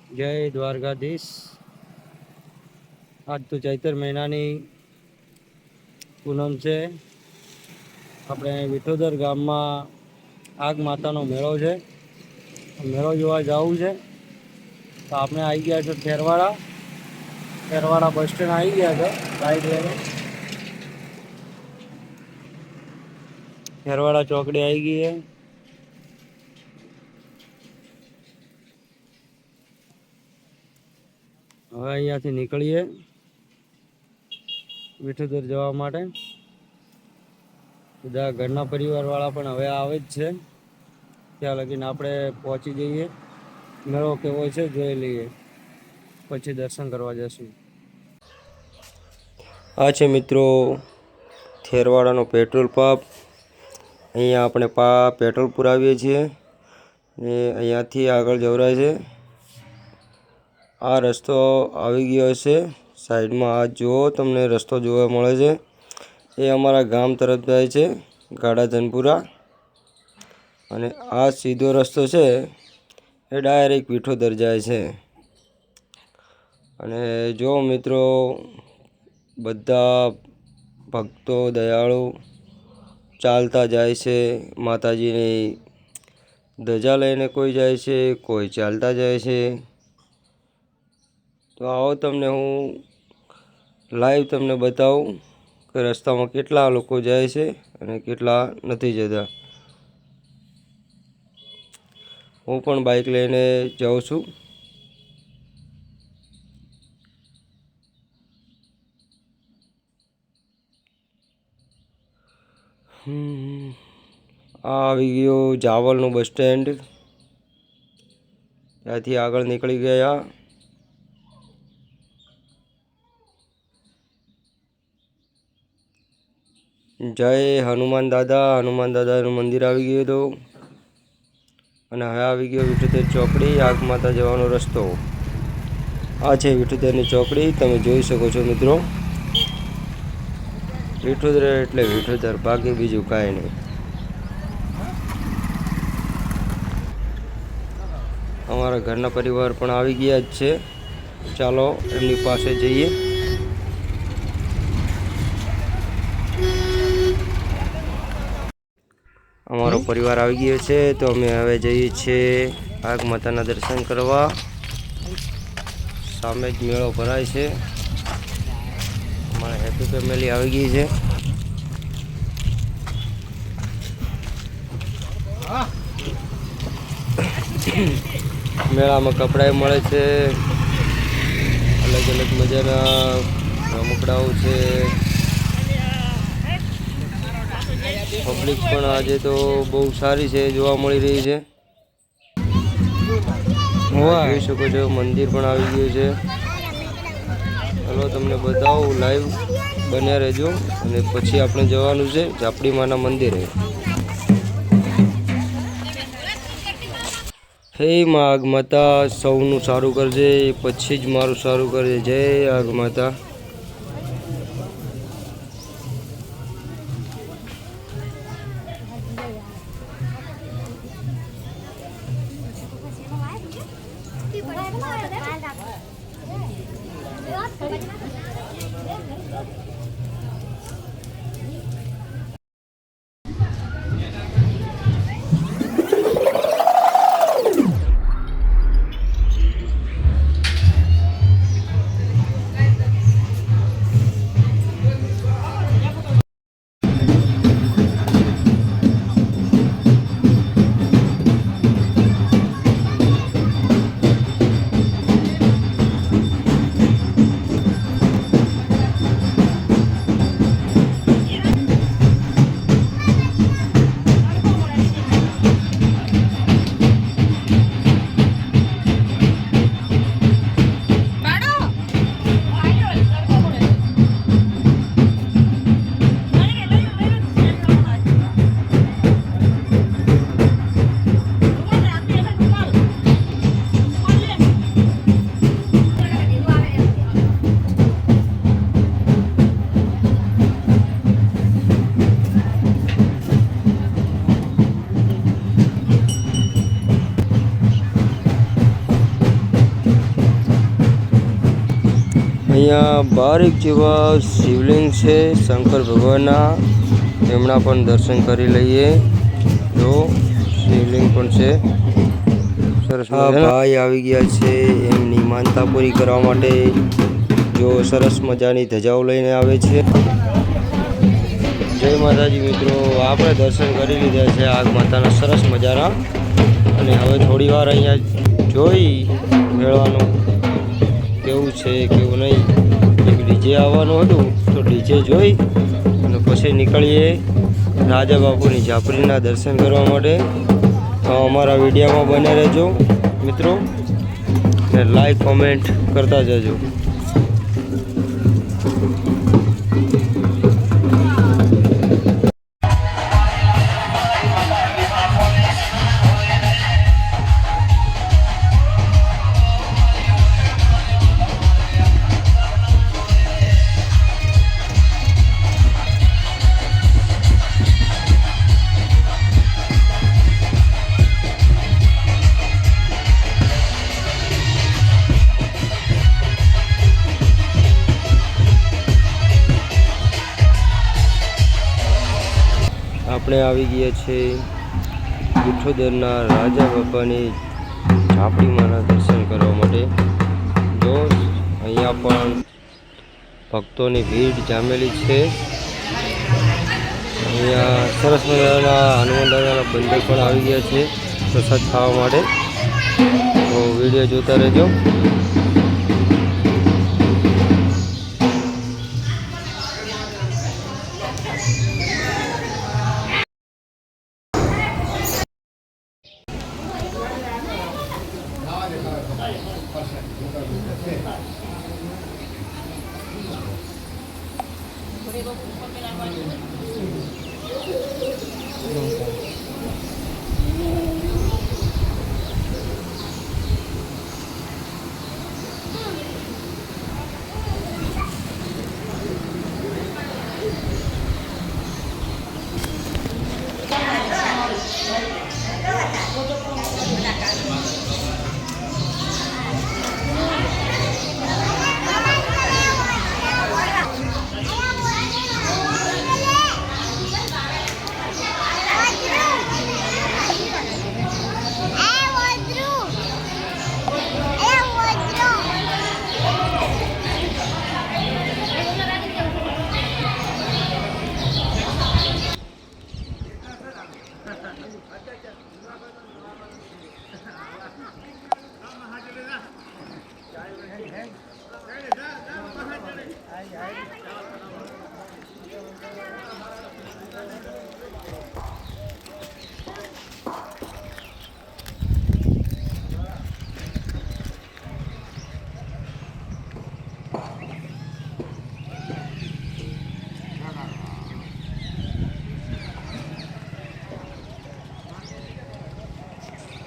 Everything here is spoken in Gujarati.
જય દ્વારકાધીશ। આજ તો ચૈતર મહિનાની પૂનમ છે। આપણે વિઠોદર ગામમાં આગ માતાનો મેળો છે। મેળો જોવા જવું છે તો આપણે આવી ગયા છો ખેરવાડા બસ સ્ટેન્ડ આવી ગયા છે બાઈક લઈને। ખેરવાડા ચોકડી આવી ગઈ है। હવે અહીંયાથી નીકળીએ વિઠોદર જવા માટે। બધા ઘરના પરિવારવાળા પણ હવે આવે જ છે। ત્યાં લગીને આપણે પહોંચી જઈએ, મેળો કેવો છે જોઈ લઈએ, પછી દર્શન કરવા જશું। આ છે મિત્રો ખેરવાડાનો પેટ્રોલ પંપ। અહીંયા આપણે પેટ્રોલ પુરાવીએ છીએ ને અહીંયાથી આગળ જવરાય છે। આ રસ્તો આવી ગયો છે સાઈડમાં। આ જુઓ, તમને રસ્તો જોવા મળે છે એ અમારા ગામ તરફ જાય છે, ગાડાધનપુરા। અને આ સીધો રસ્તો છે એ ડાયરેક્ટ વિઠોદર જાય છે। અને જો મિત્રો, બધા ભક્તો દયાળુ ચાલતા જાય છે। માતાજીની ધજા લઈને કોઈ જાય છે, કોઈ ચાલતા જાય છે। તો આવો તમને હું લાઈવ તમને બતાવું કે રસ્તામાં કેટલા લોકો જાય છે અને કેટલા નથી જતા। હું પણ બાઈક લઈને જાઉં છું। આ આવી ગયો જાવલનું બસ સ્ટેન્ડ। ત્યાંથી આગળ નીકળી ગયા। જય હનુમાન દાદાનું મંદિર આવી ગયું હતું। અને હવે આવી ગયો વિઠોદર ચોકડી, આગ માતા જવાનો રસ્તો। આ છે વિઠોદરની ચોકડી, તમે જોઈ શકો છો મિત્રો। વિઠોદર એટલે વિઠોદર, બાકી બીજું કાંઈ નહીં। અમારા ઘરના પરિવાર પણ આવી ગયા જ છે। ચાલો એમની પાસે જઈએ। અમારો પરિવાર આવી ગયો છે તો અમે હવે જઈએ છીએ આગ માતાના દર્શન કરવા। સામે જ મેળો ભરાય છે। અમારા હેપી ફેમિલી આવી ગઈ છે। મેળામાં કપડાં મળે છે, અલગ અલગ મજાના રમકડાઓ છે। પબ્લિક પણ આજે તો બહુ સારી છે, જોવા મળી રહી છે। જોઈ શકો છો મંદિર પણ આવી ગયું છે। ચાલો તમને બતાવું, લાઈવ બન્યા રહેજો। અને પછી આપણે જવાનું છે ઝાપડી માના મંદિરે। હે માં આગ માતા, સૌનું સારું કરજે, પછી જ મારું સારું કરજે। જય આગ માતા। અહીંયા બારીક જેવા શિવલિંગ છે શંકર ભગવાનના, એમના પણ દર્શન કરી લઈએ. જો શિવલિંગ પણ છે સરસ. ભાઈ આવી ગયા છે એમની માનતા પૂરી કરવા માટે. જો સરસ મજાની ધજાઓ લઈને આવે છે. જય માતાજી મિત્રો, આપણે દર્શન કરી લીધા છે આગ માતાના સરસ મજાના. અને હવે થોડી વાર અહીંયા જોઈ મેળવાનું કેવું છે કેવું નહીં. એક ડીજે આવવાનું હતું તો ડીજે જોઈ અને પછી નીકળીએ રાજા બાપુની ઝાપડીના દર્શન કરવા માટે. તો અમારા વિડીયોમાં બને રહેજો મિત્રો, અને લાઈક કોમેન્ટ કરતા જજો. આપણે આવી ગયા છે વિઠોદરના રાજા બાપાની ઝાપડીમાંના દર્શન કરવા માટે. જો અહીંયા પણ ભક્તોની ભીડ જામેલી છે. અહીંયા સરસ મજાના હનુમાન દાદાના બંદર પણ આવી ગયા છે પ્રસાદ ખાવા માટે. તો વિડીયો જોતા રહેજો.